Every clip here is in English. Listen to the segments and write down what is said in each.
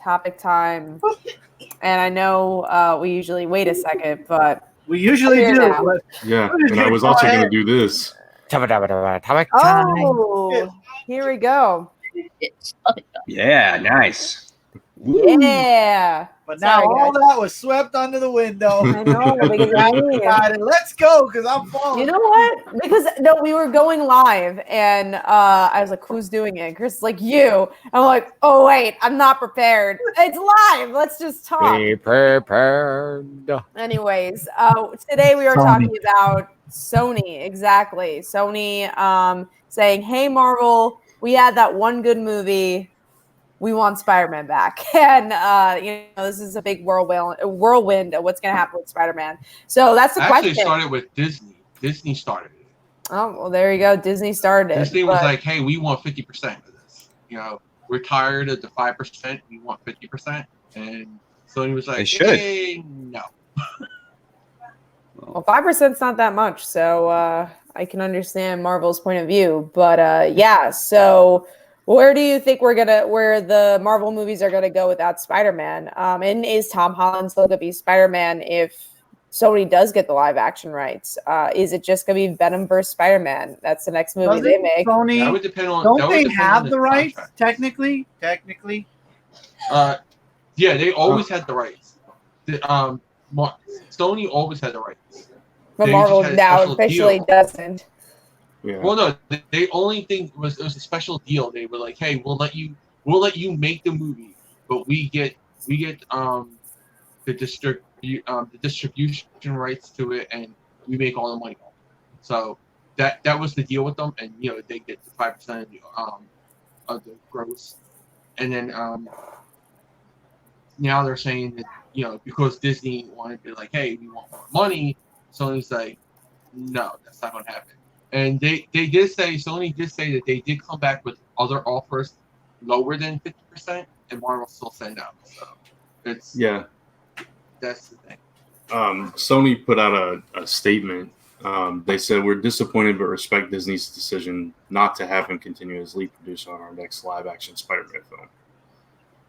topic time. And I know we usually wait a second, but we usually do. But yeah, and I was also going to do this. Topic time. Oh, here we go. Yeah, nice. Yeah. But now all that was swept under the window. I know, because let's go, because I'm falling. You know what? Because we were going live, and I was like, "Who's doing it?" Chris is like, "You." I'm like, "Oh wait, I'm not prepared. It's live. Let's just talk." Be prepared. Anyways, today we are talking about Sony. Exactly, Sony saying, "Hey, Marvel, we had that one good movie. We want Spider-Man back." And, this is a big whirlwind of what's going to happen with Spider-Man. So that's the question. Actually started with Disney. Disney started it. Oh, well, there you go. Disney started it. Disney was like, hey, we want 50% of this. We're tired of the 5%. We want 50%. And Sony was like, hey, no. Well, 5% is not that much. So I can understand Marvel's point of view. But, so... where do you think where the Marvel movies are gonna go without Spider-Man? And is Tom Holland still gonna be Spider-Man if Sony does get the live action rights? Is it just gonna be Venom versus Spider-Man? That's the next movie they make. Sony, that would depend on. Don't they have the rights technically? Yeah, they always had the rights. Sony always had the rights. But Marvel now officially doesn't. Yeah. Well, no, the only thing it was a special deal. They were like, "Hey, we'll let you make the movie, but we get the distribution rights to it, and we make all the money." So that was the deal with them, and they get the 5% of the gross, and then now they're saying that because Disney wanted to be like, "Hey, we want more money," Sony's like, "No, that's not going to happen." And Sony did say that they did come back with other offers lower than 50%, and Marvel still said no. So that's the thing. Sony put out a statement. They said, "We're disappointed but respect Disney's decision not to have him continue as lead producer on our next live-action Spider-Man film."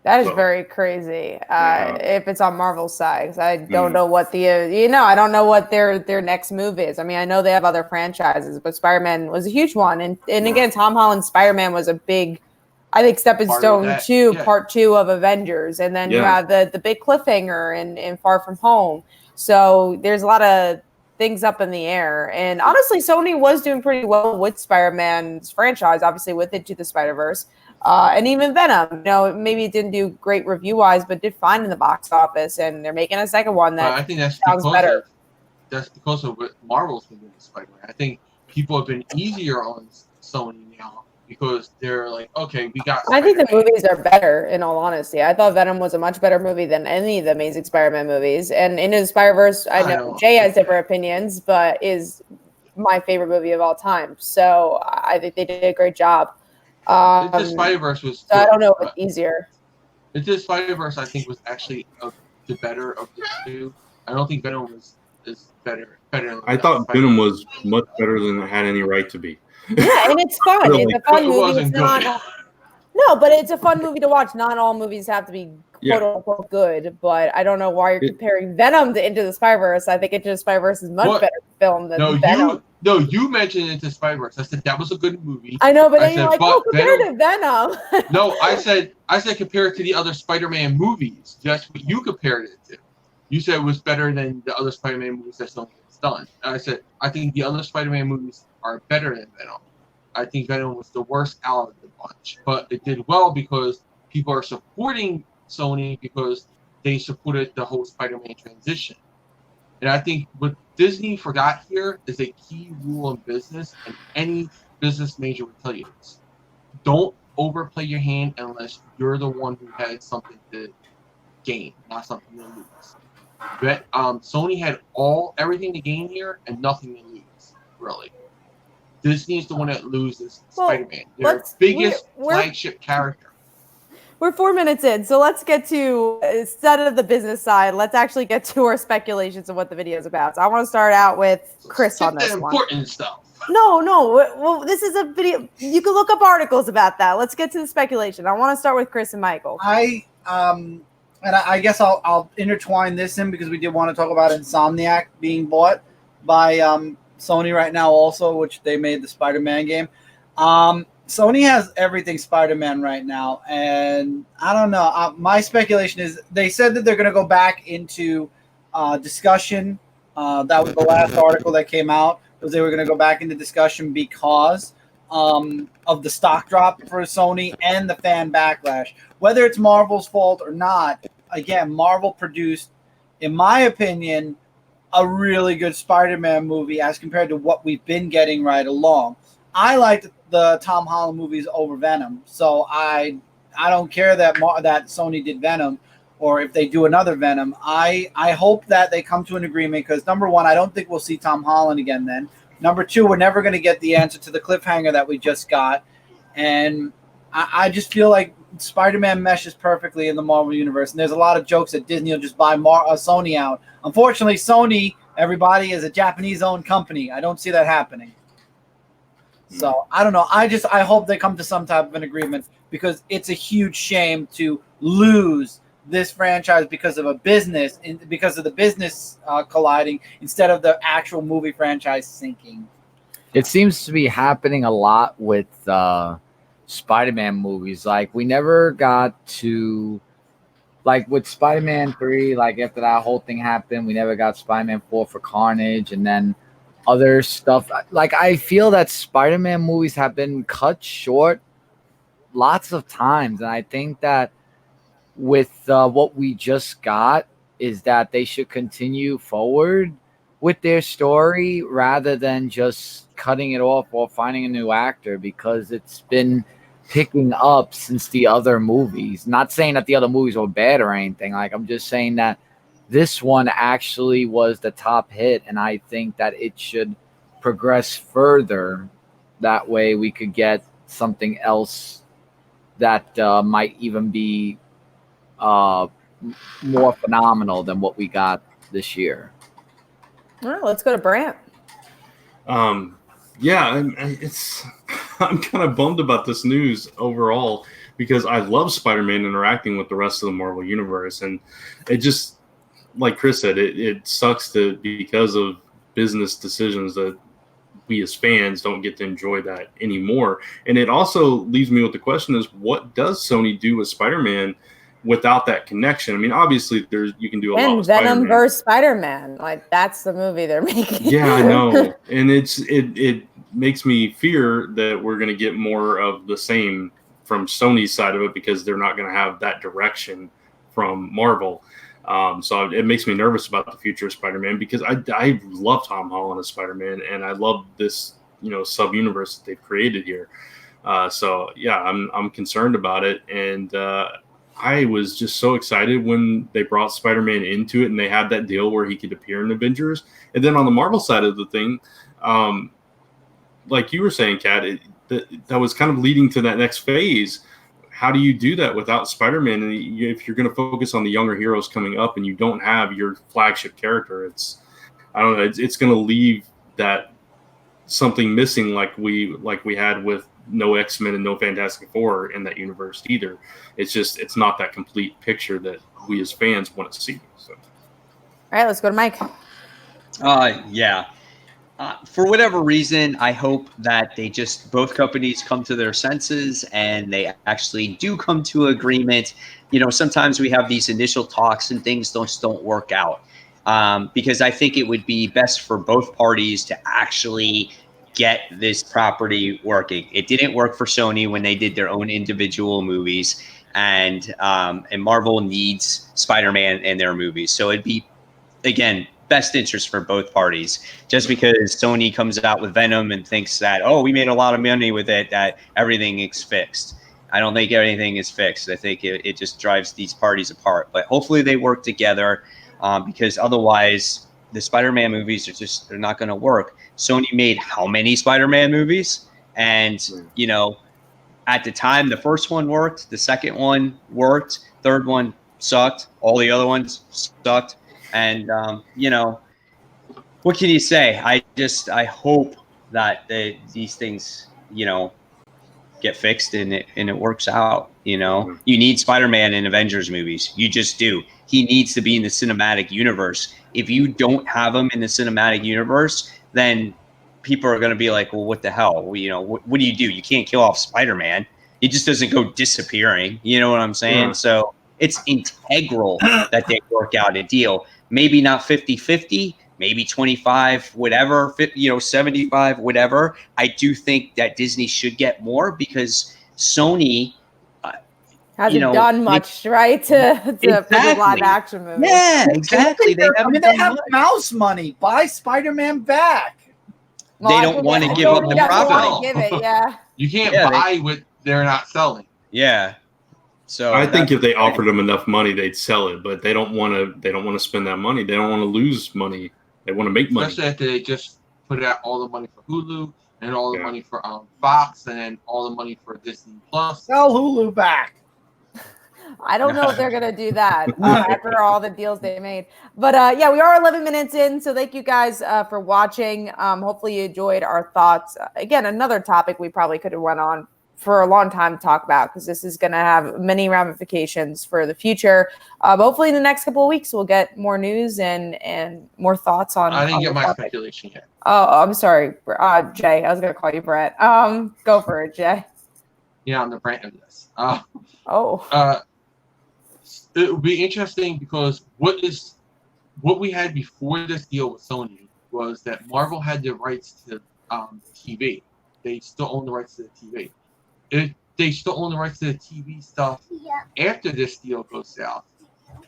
That is very crazy. If it's on Marvel's side, because I don't know what I don't know what their next move is. I mean, I know they have other franchises, but Spider-Man was a huge one, and again, Tom Holland's Spider-Man was a big, I think, stepping stone to part 2 of Avengers, and then you have the big cliffhanger in Far From Home. So there's a lot of things up in the air, and honestly, Sony was doing pretty well with Spider-Man's franchise, obviously with Into the Spider-Verse. And even Venom, maybe it didn't do great review-wise, but did fine in the box office, and they're making a second one that I think that's sounds better. That's because of what Marvel's been doing with Spider-Man. I think people have been easier on Sony now because they're like, okay, we got Spider-Man. I think the movies are better, in all honesty. I thought Venom was a much better movie than any of the Amazing Spider-Man movies. And Into the Spider-Verse, I know Jay has different opinions, but is my favorite movie of all time. So I think they did a great job. Into Spider-Verse was. So I don't know if it's easier. Into Spider-Verse, I think, was actually the better of the two. I don't think Venom is better. I thought Venom was much better than it had any right to be. Yeah, and it's fun. Really? It's a fun movie. It's not. No, but it's a fun movie to watch. Not all movies have to be quote unquote good, but I don't know why you're comparing Venom to Into the Spider-Verse. I think Into the Spider-Verse is much better film than Venom. You mentioned Into Spider-Verse. I said that was a good movie. I know, but then you're like, compared to Venom. No, I said compare it to the other Spider-Man movies. That's what you compared it to. You said it was better than the other Spider-Man movies that Sony has done. And I said, I think the other Spider-Man movies are better than Venom. I think Venom was the worst out of the bunch. But it did well because people are supporting Sony because they supported the whole Spider-Man transition. And I think what Disney forgot here is a key rule in business, and any business major would tell you this. Don't overplay your hand unless you're the one who had something to gain, not something to lose. But Sony had everything to gain here and nothing to lose, really. Disney is the one that loses Spider-Man. Their biggest flagship character. We're 4 minutes in, so let's get to, instead of the business side, let's actually get to our speculations of what the video is about. So I want to start out with Chris on this one. Important stuff. No. Well, this is a video. You can look up articles about that. Let's get to the speculation. I want to start with Chris and Michael. I and I guess I'll intertwine this in because we did want to talk about Insomniac being bought by Sony right now also, which they made the Spider-Man game. Sony has everything Spider-Man right now, and I don't know. My speculation is they said that they're going to go back into discussion. That was the last article that came out, was they were going to go back into discussion because of the stock drop for Sony and the fan backlash. Whether it's Marvel's fault or not, again, Marvel produced, in my opinion, a really good Spider-Man movie as compared to what we've been getting right along. I liked the Tom Holland movies over Venom, so I don't care that Sony did Venom, or if they do another Venom. I hope that they come to an agreement because, number one, I don't think we'll see Tom Holland again then. Number two, we're never going to get the answer to the cliffhanger that we just got. And I just feel like Spider-Man meshes perfectly in the Marvel Universe. And there's a lot of jokes that Disney will just buy Sony out. Unfortunately, Sony, everybody, is a Japanese-owned company. I don't see that happening. So, I don't know. I hope they come to some type of an agreement because it's a huge shame to lose this franchise because of the business colliding instead of the actual movie franchise sinking. It seems to be happening a lot with Spider-Man movies. Like, we never got to, like, with Spider-Man 3, like, after that whole thing happened, we never got Spider-Man 4 for Carnage, and then other stuff. Like, I feel that Spider-Man movies have been cut short lots of times, and I think that with what we just got is that they should continue forward with their story rather than just cutting it off or finding a new actor, because it's been picking up since the other movies. Not saying that the other movies were bad or anything. Like, I'm just saying that this one actually was the top hit, and I think that it should progress further. That way we could get something else that might even be more phenomenal than what we got this year. All right, let's go to Brant. Yeah, I'm kind of bummed about this news overall because I love Spider-Man interacting with the rest of the Marvel Universe, and it just, like Chris said, it sucks because of business decisions that we as fans don't get to enjoy that anymore. And it also leaves me with the question is, what does Sony do with Spider-Man without that connection? I mean, obviously you can do a lot with Venom Spider-Man. versus Spider-Man. Like, that's the movie they're making. Yeah, I know. And it makes me fear that we're going to get more of the same from Sony's side of it because they're not going to have that direction from Marvel. So it makes me nervous about the future of Spider-Man because I love Tom Holland as Spider-Man, and I love this, sub-universe that they've created here. So yeah, I'm concerned about it, and I was just so excited when they brought Spider-Man into it and they had that deal where he could appear in Avengers. And then on the Marvel side of the thing, like you were saying, Kat, that was kind of leading to that next phase. How do you do that without Spider-Man? And if you're going to focus on the younger heroes coming up and you don't have your flagship character, it's going to leave that something missing like we had with no X-Men and no Fantastic Four in that universe either. It's not that complete picture that we as fans want to see. So. All right, let's go to Mike. Yeah. For whatever reason, I hope that both companies come to their senses and they actually do come to agreement. Sometimes we have these initial talks and things don't work out. Because I think it would be best for both parties to actually get this property working. It didn't work for Sony when they did their own individual movies, and Marvel needs Spider-Man in their movies. So it'd be, again, best interest for both parties. Just because Sony comes out with Venom and thinks that, we made a lot of money with it, that everything is fixed. I don't think anything is fixed. I think it just drives these parties apart. But hopefully they work together, because otherwise the Spider-Man movies they're not going to work. Sony made how many Spider-Man movies? And, at the time, the first one worked, the second one worked, third one sucked, all the other ones sucked. And, what can you say? I hope that these things, get fixed and it works out. You know, you need Spider-Man in Avengers movies. You just do. He needs to be in the cinematic universe. If you don't have him in the cinematic universe, then people are going to be like, well, what the hell? Well, you know, what do? You can't kill off Spider-Man. He just doesn't go disappearing. You know what I'm saying? Yeah. So it's integral that they work out a deal. Maybe not 50-50, maybe 25, whatever, 50, 75, whatever. I do think that Disney should get more because Sony hasn't done much, right? To for the live action movie. Yeah, exactly. They have mouse money. Buy Spider-Man back. Well, they don't want to give up the property. Give it, yeah. You can't buy what they're not selling. Yeah. So I think if they offered them enough money, they'd sell it. But they don't want to. They don't want to spend that money. They don't want to lose money. They want to make money. Especially after they just put out all the money for Hulu and all the money for Fox and then all the money for Disney Plus. Sell Hulu back. I don't know if they're going to do that after all the deals they made. But yeah, we are 11 minutes in. So thank you guys for watching. Hopefully you enjoyed our thoughts. Again, another topic we probably could have went on for a long time to talk about because this is going to have many ramifications for the future. Hopefully in the next couple of weeks, we'll get more news and more thoughts on. I didn't get my speculation yet. Oh, I'm sorry, Jay. I was going to call you Brett. Go for it, Jay. Yeah, I'm the Brett of this. It would be interesting because what we had before this deal with Sony was that Marvel had the rights to TV. They still own the rights to the TV. If they still own the rights to the TV stuff after this deal goes south,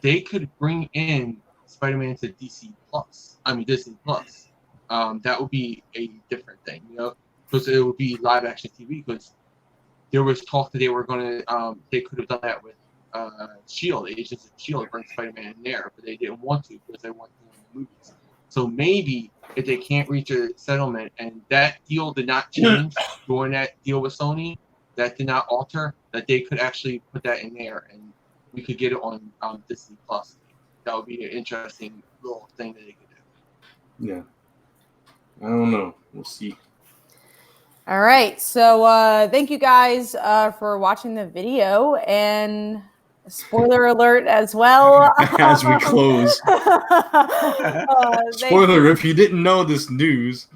they could bring in Spider-Man to Disney Plus. That would be a different thing, because it would be live action TV. Because there was talk that they were going to, they could have done that with Shield, Agents of Shield, bring Spider-Man in there, but they didn't want to because they wanted to in the movies. So maybe if they can't reach a settlement and that deal did not change during that deal with Sony, that did not alter, that they could actually put that in there and we could get it on Disney Plus. That would be an interesting little thing that they could do. Yeah. I don't know. We'll see. All right. So thank you guys for watching the video and spoiler alert as well. As we close. Spoiler, if you didn't know this news.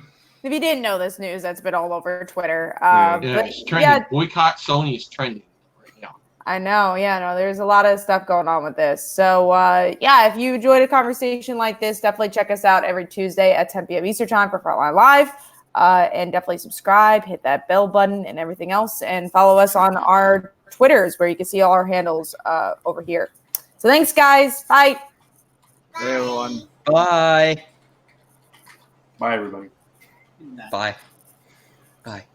If you didn't know this news, that's been all over Twitter. It's trending. Yeah, boycott Sony is trending right now. I know. Yeah, no, there's a lot of stuff going on with this. So, yeah, if you enjoyed a conversation like this, definitely check us out every Tuesday at 10 p.m. Eastern Time for Frontline Live. And definitely subscribe, hit that bell button and everything else, and follow us on our Twitters where you can see all our handles over here. So thanks, guys. Bye. Hey, everyone. Bye. Bye, everybody. Bye. Bye.